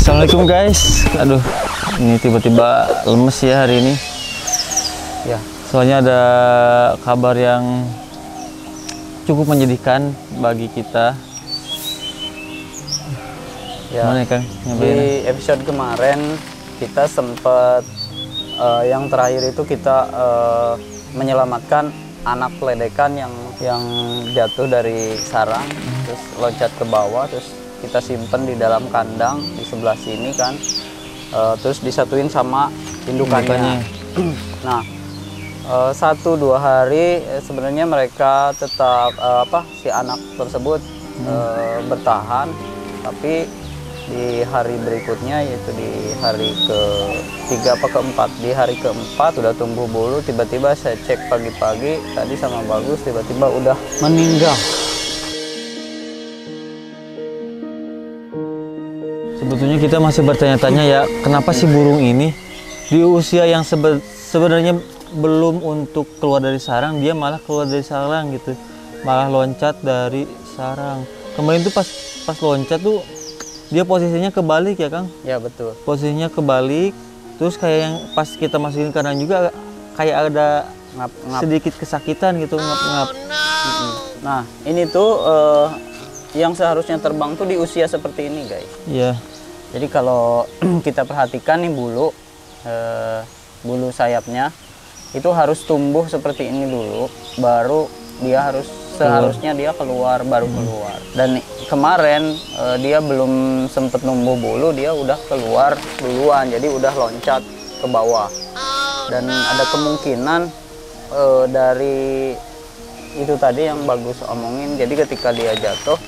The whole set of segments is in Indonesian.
Assalamualaikum guys. Aduh, ini tiba-tiba lemes ya hari ini. Ya. Soalnya ada kabar yang cukup menyedihkan bagi kita. Ya. Gimana Kang? Di episode kemarin kita sempat yang terakhir itu kita menyelamatkan anak peledekan yang jatuh dari sarang, terus loncat ke bawah, terus kita simpen di dalam kandang di sebelah sini kan, terus disatuin sama indukannya. Nah, 1-2 hari sebenarnya mereka tetap si anak tersebut bertahan, tapi di hari berikutnya, yaitu di hari ke-3 apa ke-4, di hari ke-4 udah tumbuh bulu. Tiba-tiba saya cek pagi-pagi tadi sama Bagus, tiba-tiba udah meninggal. Sebetulnya kita masih bertanya-tanya ya, kenapa sih burung ini di usia yang sebenarnya belum untuk keluar dari sarang, dia malah keluar dari sarang gitu, malah loncat dari sarang. Kemarin tuh pas loncat tuh dia posisinya kebalik ya Kang? Ya betul. Posisinya kebalik, terus kayak yang pas kita masukin kandang juga kayak ada Ngap-ngap. sedikit kesakitan gitu, ngap-ngap. Nah ini tuh yang seharusnya terbang tuh di usia seperti ini guys. Iya. Jadi kalau kita perhatikan nih bulu sayapnya itu harus tumbuh seperti ini dulu, baru dia seharusnya dia keluar, baru keluar. Dan kemarin dia belum sempet numbuh bulu, dia udah keluar duluan, jadi udah loncat ke bawah. Dan ada kemungkinan dari itu tadi yang Bagus omongin, jadi ketika dia jatuh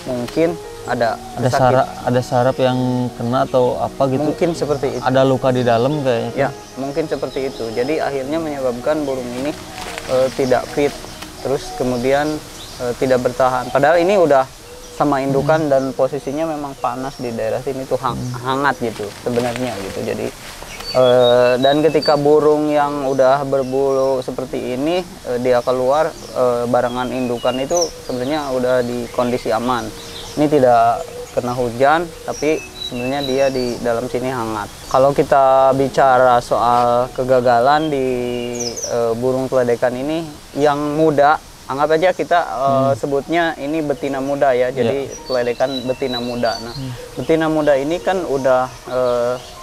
mungkin ada saraf yang kena atau apa gitu. Mungkin seperti itu. Ada luka di dalam kayaknya. Ya, mungkin seperti itu. Jadi akhirnya menyebabkan burung ini tidak fit, terus kemudian tidak bertahan. Padahal ini udah sama indukan dan posisinya memang panas di daerah sini tuh hangat gitu sebenarnya gitu. Jadi dan ketika burung yang udah berbulu seperti ini dia keluar barengan indukan itu sebenarnya udah di kondisi aman. Ini tidak kena hujan, tapi sebenarnya dia di dalam sini hangat. Kalau kita bicara soal kegagalan di burung peledekan ini yang muda, anggap aja kita sebutnya ini betina muda ya, jadi peledekan betina muda. Nah, betina muda ini kan udah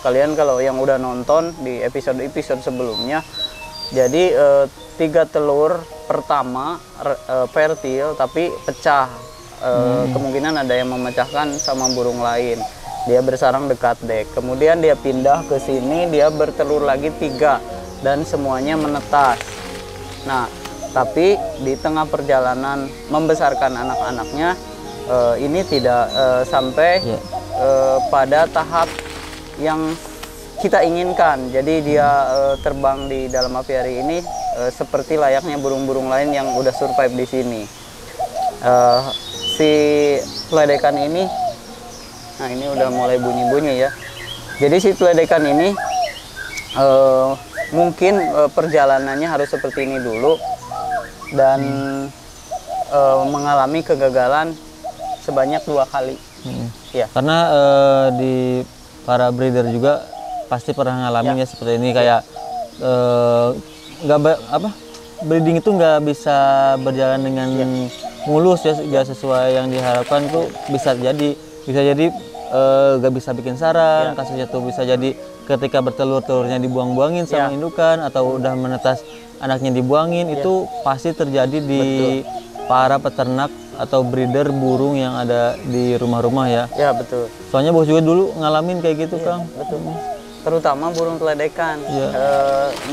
kalian kalau yang udah nonton di episode-episode sebelumnya, jadi 3 telur pertama fertil tapi pecah. Kemungkinan ada yang memecahkan sama burung lain. Dia bersarang dekat dek. Kemudian dia pindah ke sini, dia bertelur lagi 3 dan semuanya menetas. Nah, tapi di tengah perjalanan membesarkan anak-anaknya ini tidak sampai pada tahap yang kita inginkan. Jadi dia terbang di dalam aviari ini seperti layaknya burung-burung lain yang udah survive di sini. Si peledekan ini, nah ini udah mulai bunyi-bunyi ya. Jadi si peledekan ini mungkin perjalanannya harus seperti ini dulu dan mengalami kegagalan sebanyak 2 kali. Ya. Karena di para breeder juga pasti pernah ngalamin ya seperti ini, kayak breeding itu nggak bisa berjalan dengan mulus ya, nggak sesuai yang diharapkan tuh bisa jadi nggak bisa bikin sarang, kasusnya tuh bisa jadi ketika bertelur telurnya dibuang-buangin sama indukan atau udah menetas anaknya dibuangin. Itu pasti terjadi di para peternak atau breeder burung yang ada di rumah-rumah ya. Ya betul. Soalnya Bos juga dulu ngalamin kayak gitu Kang. Betul. Terutama burung peledekan.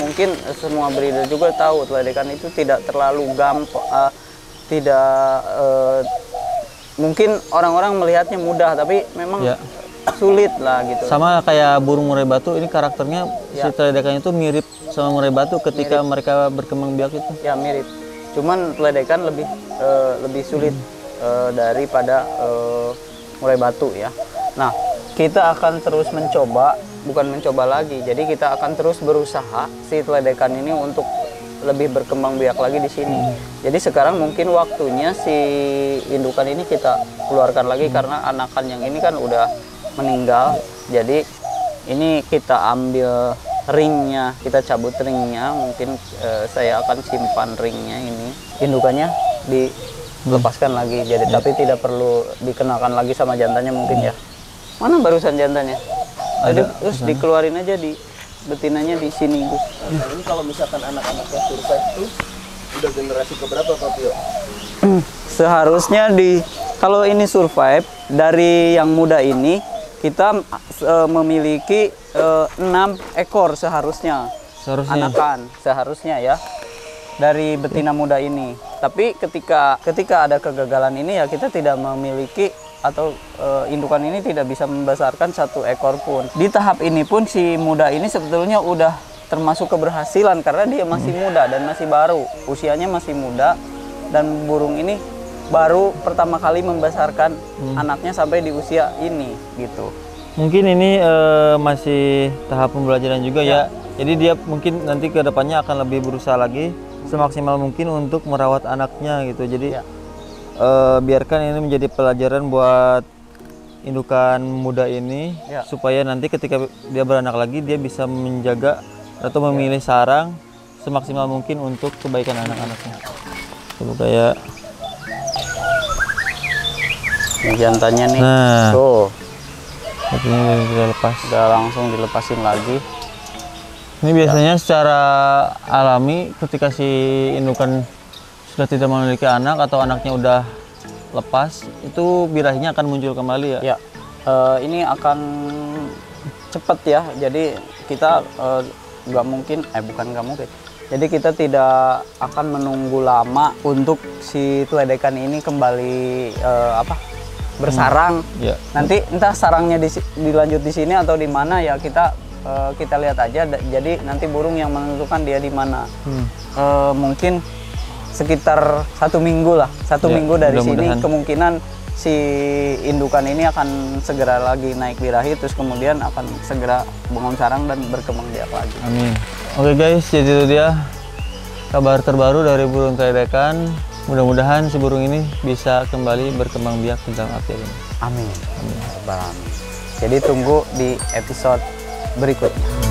Mungkin semua breeder juga tahu peledekan itu tidak terlalu gampang. Mungkin orang-orang melihatnya mudah, tapi memang sulit lah gitu. Sama kayak burung murai batu, ini karakternya si peledekan itu mirip sama murai batu ketika mereka berkembang biak itu. Ya mirip. Cuman peledekan lebih sulit daripada murai batu ya. Nah, kita akan terus mencoba, bukan mencoba lagi. Jadi kita akan terus berusaha si peledekan ini untuk lebih berkembang biak lagi di sini. Jadi sekarang mungkin waktunya si indukan ini kita keluarkan lagi karena anakan yang ini kan udah meninggal. Jadi ini kita ambil ringnya, kita cabut ringnya. Mungkin saya akan simpan ringnya ini. Indukannya dilepaskan lagi. Jadi tapi tidak perlu dikenakan lagi sama jantannya mungkin ya. Mana barusan jantannya? Jadi terus dikeluarin aja di betinanya di sini, Gus. Nah, ini kalau misalkan anak-anaknya survive itu udah generasi keberapa Pak Pio? Seharusnya kalau ini survive dari yang muda ini kita memiliki 6 ekor seharusnya anakan seharusnya ya dari betina muda ini. Tapi ketika ada kegagalan ini ya kita tidak memiliki atau indukan ini tidak bisa membesarkan 1 ekor pun. Di tahap ini pun si muda ini sebetulnya udah termasuk keberhasilan karena dia masih muda dan masih baru, usianya masih muda, dan burung ini baru pertama kali membesarkan anaknya sampai di usia ini gitu. Mungkin ini masih tahap pembelajaran juga ya. Jadi dia mungkin nanti ke depannya akan lebih berusaha lagi semaksimal mungkin untuk merawat anaknya gitu. Jadi biarkan ini menjadi pelajaran buat indukan muda ini supaya nanti ketika dia beranak lagi dia bisa menjaga atau memilih sarang semaksimal mungkin untuk kebaikan anak-anaknya. Coba kayak ini jantannya nih. Nah, tuh. ini udah lepas. Udah langsung dilepasin lagi. Ini biasanya secara alami ketika si indukan sudah tidak memiliki anak atau anaknya udah lepas, itu birahinya akan muncul kembali ya? Ya, ini akan cepet ya. Jadi kita nggak mungkin, Jadi kita tidak akan menunggu lama untuk si teledekan ini kembali bersarang. Nanti entah sarangnya dilanjut di sini atau di mana ya kita lihat aja. Jadi nanti burung yang menentukan dia di mana. Mungkin sekitar 1 minggu lah, 1 minggu dari sini kemungkinan si indukan ini akan segera lagi naik birahi, terus kemudian akan segera bangun sarang dan berkembang biak lagi. Amin. Oke guys, jadi itu dia kabar terbaru dari burung teledekan. Mudah-mudahan si burung ini bisa kembali berkembang biak di dalam akhir ini. Amin. Jadi tunggu di episode berikutnya.